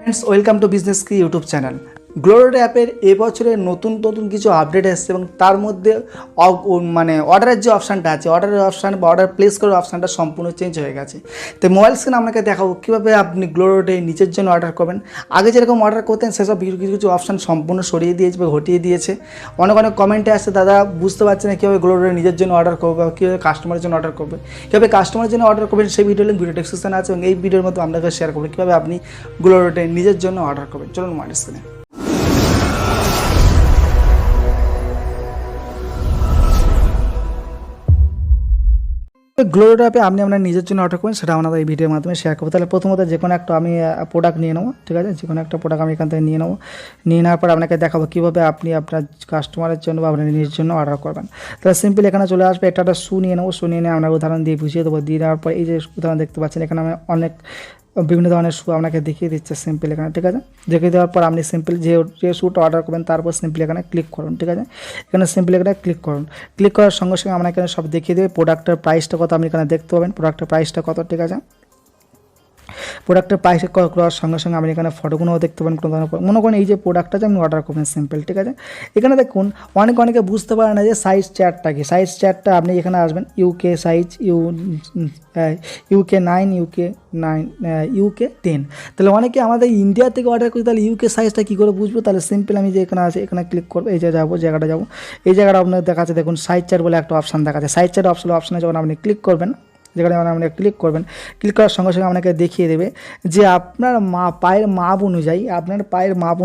Friends, welcome to business কি YouTube channel. Glory অ্যাপের এবছরের নতুন নতুন কিছু আপডেট এসেছে এবং তার মধ্যে অর্ডারের যে অপশানটা আছে, অর্ডারের অপশান বা অর্ডার প্লেস করার অপশানটা সম্পূর্ণ চেঞ্জ হয়ে গেছে। তো মোবাইল স্ক্রিন আপনাকে দেখাবো কীভাবে আপনি গ্লোরিতে নিজের জন্য অর্ডার করবেন। আগে যেরকম অর্ডার করতেন সেসব কিছু কিছু অপশান সম্পূর্ণ সরিয়ে দিয়েছে বা হটিয়ে দিয়েছে। অনেক অনেক কমেন্টে আসছে, দাদা বুঝতে পারছি না কীভাবে গ্লোরিতে নিজের জন্য অর্ডার করবে বা কীভাবে কাস্টমারের জন্য অর্ডার করবে। কীভাবে কাস্টমারের জন্য অর্ডার করবেন সেই ভিডিও লিঙ্ক ভিডিও ডেসক্রিপশনে আছে এবং এই ভিডিওর মধ্যে আপনাকে শেয়ার করবেন কীভাবে আপনি গ্লোরিতে নিজের জন্য অর্ডার করবেন। চলুন মোবাইল স্ক্রিনে। গ্লোরি অ্যাপে আপনি আপনার নিজের জন্য অর্ডার করবেন, সেটা আমাদের এই ভিডিওর মাধ্যমে শেয়ার করবো। তাহলে প্রথমত যে কোনো একটা আমি প্রোডাক্ট নিয়ে নেবো, ঠিক আছে? যে কোনো একটা প্রোডাক্ট আমি এখান থেকে নিয়ে নেবো। নিয়ে নেওয়ার পর আপনাকে দেখাবো কীভাবে আপনি আপনার কাস্টমারের জন্য বা আপনার নিজের জন্য অর্ডার করবেন। তাহলে সিম্পল এখানে চলে আসবে, একটা শু নিয়ে নেবো। শু নিয়ে আমরা উদাহরণ দিয়ে বুঝিয়ে দেবো। দিয়ে দেওয়ার পর এই যে উদাহরণ দেখতে পাচ্ছেন, এখানে আমি অনেক বিভিন্ন ধরনের শু আপনাকে দেখিয়ে দিচ্ছে সিম্পল এখানে, ঠিক আছে? দেখিয়ে দেওয়ার পর আপনি সিম্পল যে শ্যুটা অর্ডার করবেন তারপর সিম্পল এখানে ক্লিক করুন, ঠিক আছে? এখানে সিম্পল এখানে ক্লিক করুন। ক্লিক করার সঙ্গে সঙ্গে আপনাকে এখানে সব দেখিয়ে দেবে। প্রোডাক্টের প্রাইসটা কত আপনি এখানে দেখতে পাবেন, প্রোডাক্টের প্রাইসটা কত, ঠিক আছে? প্রোডাক্টের প্রাইস করার সঙ্গে সঙ্গে আপনি এখানে ফটোগুলোও দেখতে পাবেন। কোনো ধরনের মনে করেন এই যে প্রোডাক্টটা যে আপনি অর্ডার করবেন সিম্পল, ঠিক আছে? এখানে দেখুন অনেকে বুঝতে পারে না যে সাইজ চার্টটা কি। সাইজ চার্টটা আপনি এখানে আসবেন, ইউকে সাইজ, ইউকে 9, ইউকে 10। তাহলে অনেকে আমাদের ইন্ডিয়া থেকে অর্ডার করি, তাহলে ইউকে সাইজটা কী করে বুঝবো? তাহলে সিম্পল আমি যে এখানে আছে এখানে ক্লিক করবো। এই যে যাবো, জায়গাটা যাবো, এই জায়গাটা আপনার দেখাচ্ছে দেখুন সাইজ চার্ট বলে একটা অপশান দেখাচ্ছে। সাইজ চার্ট অপশানে যখন আপনি ক্লিক করবেন, যেখানে আপনি ক্লিক করবেন, ক্লিক করার সঙ্গে সঙ্গে আপনাকে দেখিয়ে দেবে যে আপনার পায়ের মাপ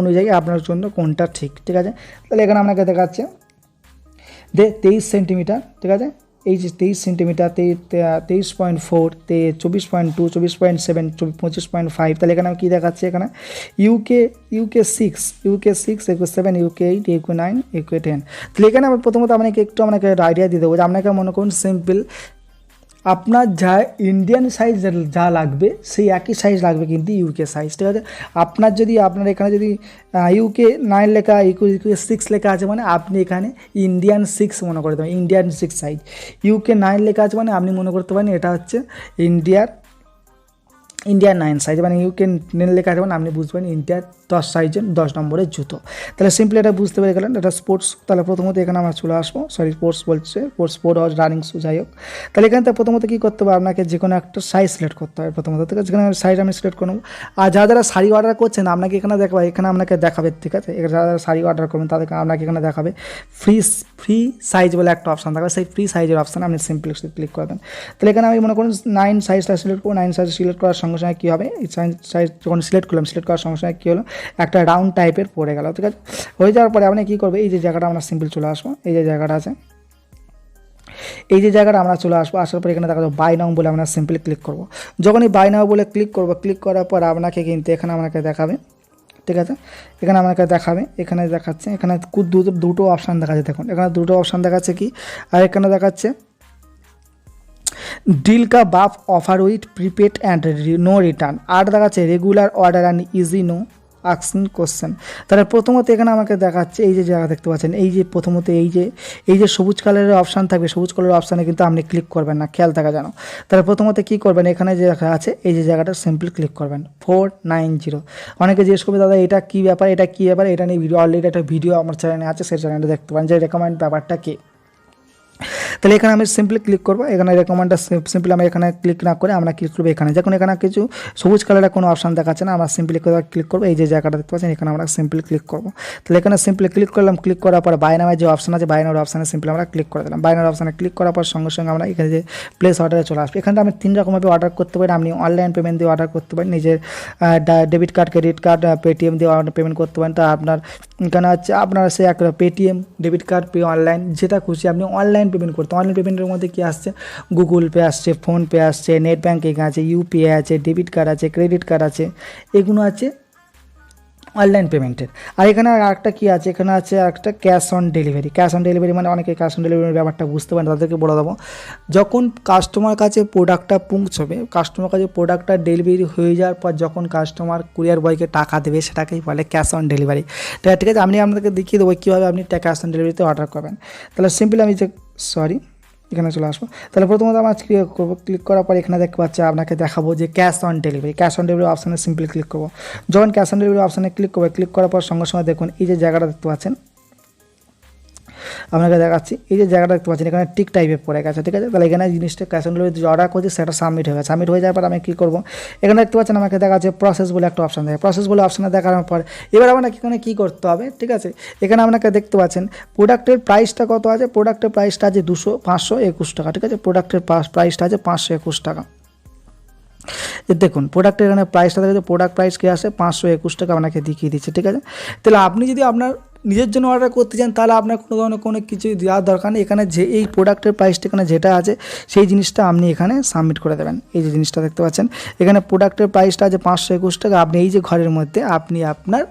অনুযায়ী আপনার জন্য কোনটা ঠিক, ঠিক আছে? তাহলে এখানে আপনাকে দেখাচ্ছে 23 সেন্টিমিটার, ঠিক আছে? এই যে 23 সেন্টিমিটার, 23.4, 24.2, 24.7, 25.5। তাহলে এখানে কী দেখাচ্ছে? এখানে UK 6, UK 7, UK 8, UK 9, UK 10। তাহলে এখানে আমি প্রথমত আপনাকে আইডিয়া দিয়ে দেবো যে আপনাকে মনে করুন সিম্পল আপনার যা ইন্ডিয়ান সাইজ যা লাগবে সেই একই সাইজ লাগবে কিন্তু ইউকে সাইজ, ঠিক আছে? আপনার এখানে যদি ইউকে 9 লেখা, ইউকে 6 লেখা আছে মানে আপনি এখানে ইন্ডিয়ান 6 মনে করতে পারেন, ইন্ডিয়ান 6 সাইজ। ইউকে 9 লেখা আছে মানে আপনি মনে করতে পারেন এটা হচ্ছে ইন্ডিয়ান 9 সাইজ, মানে ইউকে 9 লেখা আছে মানে আপনি বুঝবেন ইন্ডিয়ার 10 সাইজের 10 নম্বরের জুতো। তাহলে সিম্পলি এটা বুঝতে পেরে গেলেন এটা স্পোর্টস। তাহলে প্রথমত এখানে আমরা চলে আসবো, স্পোর্ট রানিং শু, যাই হোক। তাহলে এখানে তো প্রথমত কী করতে হবে, আপনাকে যে কোনো একটা সাইজ সিলেক্ট করতে হবে প্রথমত, ঠিক আছে? যেখানে সাইজ আমি সিলেক্ট করবো। আর যারা শাড়ি অর্ডার করছেন আপনাকে এখানে দেখাবে, ঠিক আছে? যারা শাড়ি অর্ডার করবেন তাদেরকে আপনাকে এখানে দেখাবে ফ্রি সাইজ বলে একটা অপশান থাকবে। সেই ফ্রি সাইজের অপশানে আপনি সিম্পলি ক্লিক করবেন। তাহলে এখানে আমি মনে করুন 9 সাইজটা সিলেক্ট করবো। 9 সাইজ সিলেক্ট করার সঙ্গে সঙ্গে কী হবে, এই সাইজ যখন সিলেক্ট করার সঙ্গে সঙ্গে কী হলো, একটা রাউন্ড টাইপের পড়ে গেল, ঠিক আছে? হয়ে যাওয়ার পরে আপনি কী করবে, এই যে জায়গাটা আমরা সিম্পল চলে আসবো, এই যে জায়গাটা আছে, এই যে জায়গাটা আমরা চলে আসবো। আসার পর এখানে দেখা যাবে বাই নাও বলে আমরা সিম্পলি ক্লিক করবো। যখন এই বাই নাও বলে ক্লিক করবো, ক্লিক করার পর আপনাকে কিন্তু এখানে আমাকে দেখাবে, ঠিক আছে? এখানে আমাকে দেখাবে, এখানে দেখাচ্ছে, এখানে দুটো অপশান দেখাচ্ছে। দেখুন এখানে দুটো অপশান দেখাচ্ছে কি, আর এখানে দেখাচ্ছে ডিল কা বাফ offer with prepaid and no return. আর দেখাচ্ছে regular order and easy no asking question. তাহলে প্রথমত এখানে আমাকে দেখাচ্ছে এই যে জায়গা দেখতে পাচ্ছেন, এই যে প্রথমত এই যে সবুজ কালারের অপশান থাকবে, সবুজ কালারের অপশানে কিন্তু আপনি ক্লিক করবেন না, খেয়াল থাকা যেন। তাহলে প্রথমত কী করবেন, এখানে যে দেখা আছে এই যে জায়গাটা সিম্পল ক্লিক করবেন 490। অনেকে জিজ্ঞেস করবে দাদা এটা কী ব্যাপার, এটা নিয়ে ভিডিও অলরেডি একটা ভিডিও আমার চ্যানেলে আছে, সেই চ্যানেলটা দেখতে পারেন যে রেকমেন্ড ব্যাপারটা কী। তাহলে এখানে আমি সিম্পলি ক্লিক করবো। এখানে রেকমেন্ডটা সিম্পলি আমি এখানে ক্লিক না করে আমরা ক্লিক করবো এখানে, যখন এখানে কিছু সবুজ কালারের কোনো অপশান দেখাচ্ছে না, আমরা সিম্পলি ক্লিক করবো। এই যে জায়গাটা দেখতে পাচ্ছেন এখানে আমরা সিম্পলি ক্লিক করবো। তাহলে এখানে সিম্পলি ক্লিক করলাম। ক্লিক করার পর বাই নামের যে অপশান আছে, বাই নামের অপশানে সিম্পলি আমরা ক্লিক করে দিলাম। বাই নামের অপশানে ক্লিক করার পর সঙ্গে সঙ্গে আমরা এখানে যে প্লেস অর্ডারে চলে আসবে। এখানে আমি 3 রকমভাবে অর্ডার করতে পারি। আপনি অনলাইন পেমেন্ট দিয়ে অর্ডার করতে পারেন, নিজের debit card, credit card, Paytm দিয়ে পেমেন্ট করতে পারেন। তা আপনার এখানে হচ্ছে আপনার সে একটা পেটিএম, ডেবিট কার্ড, অনলাইন যেটা খুশি আপনি অনলাইন পেমেন্ট করতে। অনলাইন পেমেন্টের মধ্যে কী আসছে, গুগল পে আসছে, ফোনপে আসছে, নেট ব্যাঙ্কিং আছে, ইউপিআই আছে, ডেবিট কার্ড আছে, ক্রেডিট কার্ড আছে, এগুলো আছে অনলাইন পেমেন্টের। আর এখানে আরেকটা কী আছে, এখানে আছে একটা cash on delivery. Cash on delivery মানে অনেকে ক্যাশ অন ডেলিভারির ব্যাপারটা বুঝতে পারেন, তাদেরকে বলে দেবো। যখন কাস্টমার কাছে প্রোডাক্টটা পৌঁছবে, কাস্টমার কাছে প্রোডাক্টটা ডেলিভারি হয়ে যাওয়ার পর যখন কাস্টমার কুরিয়ার বয়কে টাকা দেবে সেটাকেই বলে ক্যাশ অন ডেলিভারি। ঠিক আছে, আমি আপনাদেরকে দেখিয়ে দেবো কীভাবে আপনি ক্যাশ অন ডেলিভারিতে অর্ডার করবেন। তাহলে সিম্পলি আমি এখানে চলে আসবো। তাহলে প্রথমত আমরা ক্লিক করবো, ক্লিক করার পর এখানে দেখতে পাচ্ছি আপনাকে দেখাবো যে cash on delivery. Cash on delivery অপশানে সিম্পলি ক্লিক করবো। যখন ক্যাশ অন ডেলিভারি অপশানে ক্লিক করবো, ক্লিক করার পর সঙ্গে সঙ্গে দেখুন এই যে জায়গাটা দেখতে পাচ্ছেন, আপনাকে দেখাচ্ছি এই যে জায়গাটা দেখতে পাচ্ছেন এখানে টিক টাইপে পড়ে গেছে, ঠিক আছে। তাহলে এখানে জিনিসটা ক্যাশ অন ডেলিভারি যে অর্ডার করছি সেটা সাবমিট হয়ে গেছে। সাবমিট হয়ে যাওয়ার পর আমি কী করবো, এখানে দেখতে পাচ্ছেন আমাকে দেখাচ্ছে প্রসেস বলে একটা অপশান থাকে। প্রসেস বলে অপশানে দেখানোর পর এবার আপনাকে এখানে কী করতে হবে, ঠিক আছে। এখানে আপনাকে দেখতে পাচ্ছেন প্রোডাক্টের প্রাইসটা কত আছে, প্রোডাক্টের প্রাইসটা আছে 521 টাকা, ঠিক আছে। প্রোডাক্টের প্রাইসটা আছে 521 টাকা। দেখুন প্রোডাক্টের এখানে প্রাইসটা দেখে প্রোডাক্ট প্রাইস কী আসে 521 টাকা আপনাকে দেখিয়ে দিচ্ছে, ঠিক আছে। তাহলে আপনি যদি আপনার নিজের জন্য অর্ডার করতে চান তাহলে আপনার কোনো ধরনের কোনো কিছু দেওয়ার দরকার নেই। এখানে যে এই প্রোডাক্টের প্রাইসটা এখানে যেটা আছে সেই জিনিসটা আপনি এখানে সাবমিট করে দেবেন। এই যে জিনিসটা দেখতে পাচ্ছেন এখানে প্রোডাক্টের প্রাইসটা আছে 521 টাকা। আপনি এই যে ঘরের মধ্যে আপনি আপনার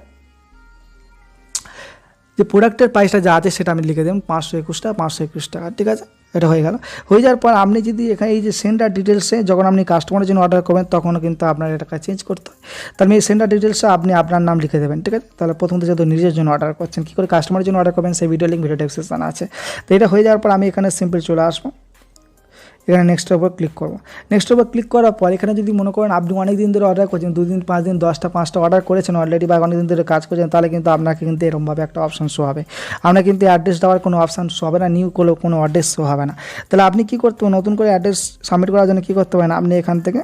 যে প্রোডাক্টের প্রাইসটা যা আছে সেটা আমি লিখে দেবেন 521 টাকা, 521 টাকা, ঠিক আছে। এটা হয়ে গেল। হয়ে যাওয়ার পর আপনি যদি এখানে এই যে সেন্ডার ডিটেলসে যখন আপনি কাস্টমারের জন্য অর্ডার করবেন তখনও কিন্তু আপনার এটাকে চেঞ্জ করতে হয়। তাহলে এই সেন্ডার ডিটেলসে আপনি আপনার নাম লিখে দেবেন, ঠিক আছে। তাহলে প্রথমত যেহেতু নিজের জন্য অর্ডার করছেন, কী করে কাস্টমারের জন্য অর্ডার করবেন সেই ভিডিও লিঙ্ক ভিডিও ডেসক্রিপশনে আছে। তো এটা হয়ে যাওয়ার পর আমি এখানে সিম্পল চলে আসবো, এখানে নেক্সটের উপর ক্লিক করবো। নেক্সটের উপর ক্লিক করার পর এখানে যদি মনে করেন আপনি অনেক দিন ধরে অর্ডার করছেন, 2 দিন 5 দিন 10টা 5টা অর্ডার করেছেন অলরেডি বা অনেক দিন ধরে কাজ করছেন, তাহলে কিন্তু আপনাকে কিন্তু এরকমভাবে একটা অপশান শো হবে। আপনার কিন্তু অ্যাড্রেস দেওয়ার কোনো অপশান শো হবে না, নিউ কোনো অ্যাড্রেস শো হবে না। তাহলে আপনি কী করতে হবে, নতুন করে অ্যাড্রেস সাবমিট করার জন্য কী করতে হবে না, আপনি এখান থেকে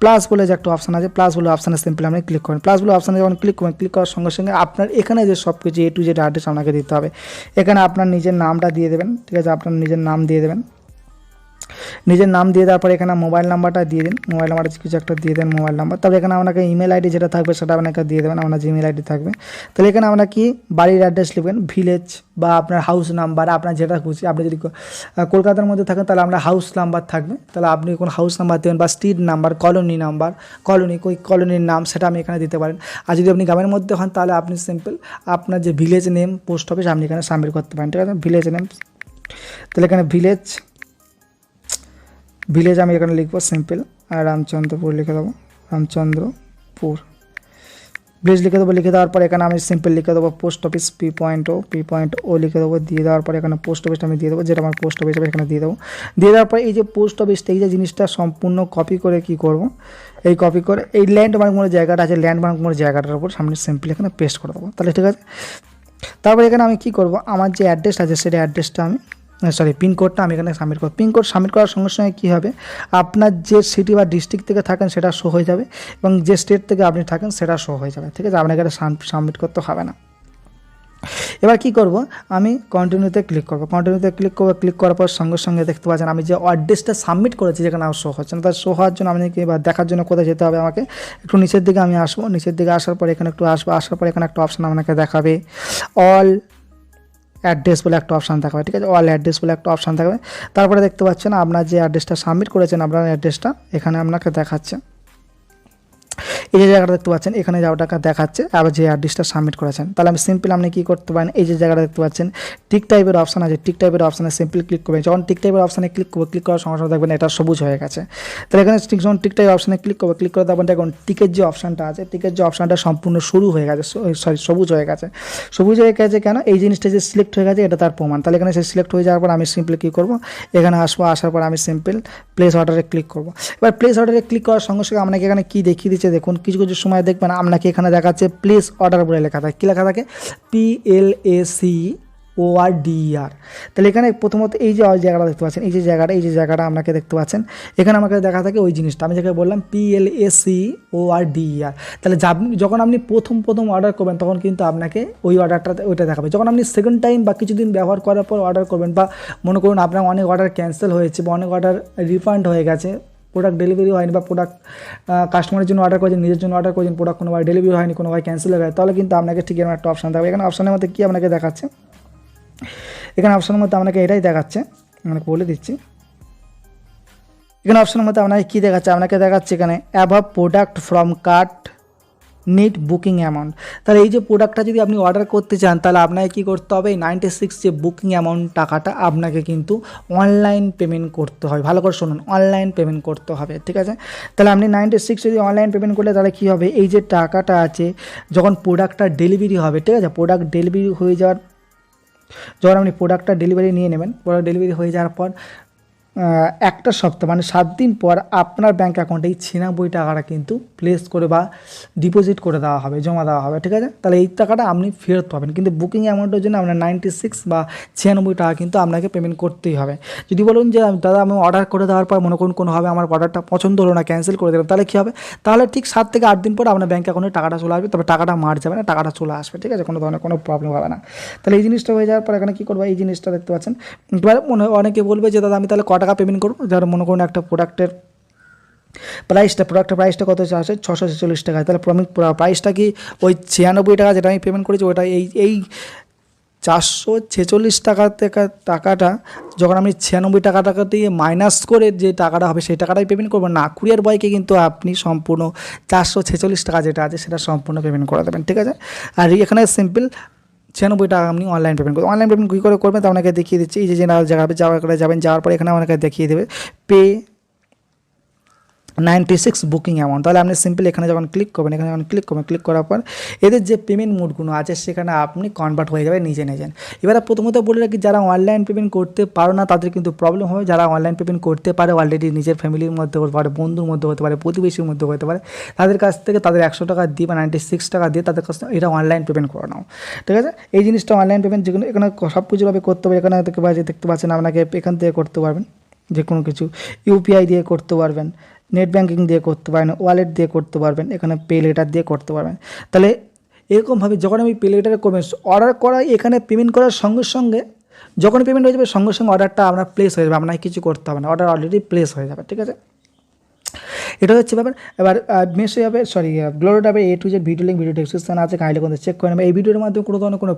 প্লাস বলে যে একটা অপশান আছে, প্লাস বলে অপশানে সিম্পলি আপনি ক্লিক করেন। প্লাস বলে অপশানে যখন ক্লিক করবেন, ক্লিক করার সঙ্গে সঙ্গে আপনার এখানে যে সব কিছু A to Z অ্যাড্রেস আপনাকে দিতে হবে। এখানে আপনার নিজের নামটা দিয়ে দেবেন, ঠিক আছে। আপনার নিজের নাম দিয়ে দেবেন, নিজের নাম দিয়ে দেওয়ার পর এখানে মোবাইল নাম্বারটা দিয়ে দিন, মোবাইল নাম্বারটা কিছু একটা দিয়ে দেন মোবাইল নাম্বার। তারপরে এখানে আপনাকে ইমেল আইডি যেটা থাকবে সেটা আপনাকে দিয়ে দেবেন, আপনার জিমেল আইডি থাকবে। তাহলে এখানে আপনার কি বাড়ির অ্যাড্রেস লিখবেন, ভিলেজ বা আপনার হাউস নাম্বার, আপনার যেটা খুশি। আপনি যদি কলকাতার মধ্যে থাকেন তাহলে আপনার হাউস নাম্বার থাকবে, তাহলে আপনি কোনো হাউস নাম্বার দেবেন বা স্ট্রিট নাম্বার, কলোনি নাম্বার, কলোনির নাম সেটা আপনি এখানে দিতে পারেন। আর যদি আপনি গ্রামের মধ্যে হন তাহলে আপনি সিম্পল আপনার যে ভিলেজ নেম পোস্ট অফিস আপনি এখানে সাবমিট করতে পারেন, ঠিক আছে। ভিলেজ নেম, তাহলে এখানে ভিলেজ আমি এখানে লিখবো সিম্পল, আর রামচন্দ্রপুর লিখে দেবো, রামচন্দ্রপুর ভিলেজ লিখে দেবো। লিখে দেওয়ার পর এখানে আমি সিম্পল লিখে দেবো পোস্ট অফিস P.O লিখে দেবো। দিয়ে দেওয়ার পর এখানে পোস্ট অফিসটা আমি দিয়ে দেবো, যেটা আমার পোস্ট অফিস এখানে দিয়ে দেবো। দিয়ে দেওয়ার পর এই যে পোস্ট অফিসটা এই যে জিনিসটা সম্পূর্ণ কপি করে কী করবো, এই কপি করে এই ল্যান্ডমার্ক মোড়ের জায়গাটা আছে, ল্যান্ডমার্ক মোড়ের জায়গাটার উপর সামনে সিম্পল এখানে পেস্ট করে দেবো, তাহলে ঠিক আছে। তারপর এখানে আমি কী করবো, আমার যে অ্যাড্রেস আছে সেটা অ্যাড্রেসটা আমি পিনকোডটা আমি এখানে সাবমিট করব। পিনকোড সাবমিট করার সঙ্গে সঙ্গে কী হবে, আপনার যে সিটি বা ডিস্ট্রিক্ট থেকে থাকেন সেটা শো হয়ে যাবে এবং যে স্টেট থেকে আপনি থাকেন সেটা শো হয়ে যাবে, ঠিক আছে। আপনাকে এটা সাবমিট করতে হবে না। এবার কি করব, আমি কন্টিনিউতে ক্লিক করব। কন্টিনিউতে ক্লিক করার পর সঙ্গে সঙ্গে দেখতে পাচ্ছেন আমি যে অ্যাড্রেসটা সাবমিট করেছি যেখানে আমার শো হচ্ছে না, তার শো হওয়ার জন্য আমি এবার দেখার জন্য কোথায় যেতে হবে, আমাকে একটু নিচের দিকে আমি আসবো। নিচের দিকে আসার পর এখানে একটু আসবো, আসার পর এখানে একটা অপশান আপনাকে দেখাবে অল অ্যাড্রেস বলে একটা অপশান থাকবে, ঠিক আছে। অল অ্যাড্রেস বলে একটা অপশান থাকবে। তারপরে দেখতে পাচ্ছেন আপনার যে অ্যাড্রেসটা সাবমিট করেছেন আপনার অ্যাড্রেসটা এখানে আপনাকে দেখাচ্ছে, এই যে জায়গাটা দেখতে পাচ্ছেন এখানে যাওয়াটাকে দেখাচ্ছে আবার যে অ্যাড্রেসটা সাবমিট করেছেন। তাহলে আমি সিম্পল আপনি কী করতে পারেন, এই যে জায়গাটা দেখতে পাচ্ছেন টিক টাইপের অপশান আছে, টিক টাইপের অপশানে সিম্পল ক্লিক করবেন। যখন টিক টাইপের অপশানে ক্লিক করবো, ক্লিক করার সঙ্গে সঙ্গে দেখবেন এটা সবুজ হয়ে গেছে। তাহলে এখানে যখন টিক টাইপ অপশানে ক্লিক করবো, ক্লিক করে দেখবেন এখন টিকের যে অপশানটা আছে, টিকের যে অপশানটা সম্পূর্ণ শুরু হয়ে গেছে, সবুজ হয়ে গেছে। সবুজ হয়ে গেছে কেন, এই জিনিসটা যে সিলেক্ট হয়ে গেছে এটা তার প্রমাণ। তাহলে এখানে সে সিলেক্ট হয়ে যাওয়ার পর আমি সিম্পল কী করবো, এখানে আসবো, আসার পর আমি সিম্পল প্লেস অর্ডারে ক্লিক করবো। এবার প্লেস অর্ডারে ক্লিক করার সঙ্গে সঙ্গে আপনাকে এখানে কী দেখিয়ে দিচ্ছে দেখুন, কিছু কিছু সময় দেখবেন আপনাকে এখানে দেখাচ্ছে প্লেস অর্ডার বলে লেখা থাকে। কী লেখা থাকে, PLACORDER। তাহলে এখানে প্রথমত এই যে জায়গাটা দেখতে পাচ্ছেন, এই যে জায়গাটা আপনাকে দেখতে পাচ্ছেন এখানে আমাকে দেখা থাকে ওই জিনিসটা আমি যেটা বললাম PLACORDER। তাহলে যখন আপনি প্রথম অর্ডার করবেন তখন কিন্তু আপনাকে ওই অর্ডারটা ওইটা দেখাবে। যখন আপনি সেকেন্ড টাইম বা কিছুদিন ব্যবহার করার পর অর্ডার করবেন বা মনে করুন আপনার অনেক অর্ডার ক্যান্সেল হয়েছে বা অনেক অর্ডার রিফান্ড হয়ে গেছে, প্রোডাক্ট ডেলিভারি হয়নি বা প্রোডাক্ট কাস্টমারের জন্য অর্ডার করেছেন, নিজের জন্য অর্ডার করেছেন, প্রোডাক্ট কোনোভাবে ডেলিভারি হয়নি, কোনোভাবে ক্যান্সেল হয়ে গেছে, তাহলে কিন্তু আপনাকে ঠিক এরকম একটা অপশান থাকবে। এখানে অপশানের মধ্যে কী আপনাকে দেখাচ্ছে, এখানে অপশানের মধ্যে আপনাকে এটাই দেখাচ্ছে, আপনাকে বলে দিচ্ছি। এখানে অপশানের মধ্যে আপনাকে কী দেখাচ্ছে, আপনাকে দেখাচ্ছে এখানে অ্যাভাব product from cart need booking amount. তাহলে এই যে প্রোডাক্টটা যদি আপনি অর্ডার করতে চান তাহলে আপনাকে কী করতে হবে, 96 যে বুকিং অ্যামাউন্ট টাকাটা আপনাকে কিন্তু অনলাইন পেমেন্ট করতে হয়। ভালো করে শুনুন, অনলাইন পেমেন্ট করতে হবে, ঠিক আছে। তাহলে আপনি 96 যদি অনলাইন পেমেন্ট করলে তাহলে কী হবে, এই যে টাকাটা আছে যখন প্রোডাক্টটা ডেলিভারি হবে, ঠিক আছে, প্রোডাক্ট ডেলিভারি হয়ে যাওয়ার যখন আপনি প্রোডাক্টটা ডেলিভারি নিয়ে নেবেন, প্রোডাক্ট ডেলিভারি হয়ে যাওয়ার পর একটা সপ্তাহ মানে 7 দিন পর আপনার ব্যাঙ্ক অ্যাকাউন্টে এই 96 টাকাটা কিন্তু প্লেস করে বা ডিপোজিট করে দেওয়া হবে, জমা দেওয়া হবে, ঠিক আছে। তাহলে এই টাকাটা আপনি ফেরত পাবেন, কিন্তু বুকিং অ্যামাউন্টের জন্য আপনার 96 বা 96 টাকা কিন্তু আপনাকে পেমেন্ট করতেই হবে। যদি বলুন যে দাদা আমি অর্ডার করে দেওয়ার পর মনে করুন কোনোভাবে আমার অর্ডারটা পছন্দ হলো না, ক্যান্সেল করে দিলাম, তাহলে কী হবে? তাহলে ঠিক 7 থেকে 8 দিন পর আপনার ব্যাঙ্ক অ্যাকাউন্টে টাকাটা চলে আসবে, তবে টাকাটা মার যাবে না, টাকাটা চলে আসবে, ঠিক আছে, কোনো ধরনের কোনো প্রবলেম হবে না। তাহলে এই জিনিসটা হয়ে যাওয়ার পর এখানে কী করবো, এই জিনিসটা দেখতে পাচ্ছেন। এবার অনেকে বলবে যে দাদা আমি তাহলে ক টাকা পেমেন্ট করবো, যারা মনে করুন একটা প্রোডাক্টের প্রাইসটা কত আছে 646 টাকা, তাহলে প্রাইসটা কি ওই 96 টাকা যেটা আমি পেমেন্ট করেছি ওটা এই 446 টাকা থেকে টাকাটা যখন আমি 96 টাকা দিয়ে মাইনাস করে যে টাকাটা হবে সেই টাকাটাই পেমেন্ট করবো না, কুরিয়ার বয়কে কিন্তু আপনি সম্পূর্ণ 446 টাকা যেটা আছে সেটা সম্পূর্ণ পেমেন্ট করে দেবেন, ঠিক আছে। আর এখানে সিম্পল 96 টাকা আপনি অনলাইন পেমেন্ট করবেন। অনলাইন পেমেন্ট কী করে করবেন তা আপনাকে দেখিয়ে দিচ্ছি। এই যে জায়গায় যাবেন, যাওয়ার পরে এখানে আপনাকে দেখিয়ে দেবে পে 96 বুকিং অ্যামাউন্ট। তাহলে আপনি সিম্পল এখানে যখন ক্লিক করবেন, ক্লিক করার পর এদের যে পেমেন্ট মোডগুলো আছে সেখানে আপনি কনভার্ট হয়ে যাবে নিজে। এবারে প্রথমত বলে রাখি, যারা অনলাইন পেমেন্ট করতে পারো না তাদের কিন্তু প্রবলেম হবে। যারা অনলাইন পেমেন্ট করতে পারে অলরেডি, নিজের ফ্যামিলির মধ্যে হতে পারে, বন্ধুর মধ্যে হতে পারে, প্রতিবেশীর মধ্যে হতে পারে, তাদের কাছ থেকে তাদের 100 টাকা দিয়ে বা 96 টাকা দিয়ে তাদের কাছ থেকে এটা অনলাইন পেমেন্ট করে নাও, ঠিক আছে। এই জিনিসটা অনলাইন পেমেন্ট যেগুলো এখানে সব কিছুভাবে করতে হবে। এখানে দেখতে পাচ্ছেন আপনাকে এখান থেকে করতে পারবেন, যে কোনো কিছু ইউপিআই দিয়ে করতে পারবেন, নেট ব্যাঙ্কিং দিয়ে করতে পারেন, ওয়ালেট দিয়ে করতে পারবেন, এখানে পে লেটার দিয়ে করতে পারবেন। তাহলে এরকমভাবে যখন আমি পে লেটারে করবেন, অর্ডার করাই এখানে পেমেন্ট করার সঙ্গে সঙ্গে যখন পেমেন্ট হয়ে যাবে সঙ্গে সঙ্গে অর্ডারটা আপনার প্লেস হয়ে যাবে, আপনাকে কিছু করতে হবে না, অর্ডার অলরেডি প্লেস হয়ে যাবে, ঠিক আছে। এটা হচ্ছে ব্যাপার। এবার গ্লোরো ট্যাবে A to Z video link video description আছে, কাইন্ডলি চেক করে নেবে। এই ভিডিওর মাধ্যমে কোনো ধরনের কোনো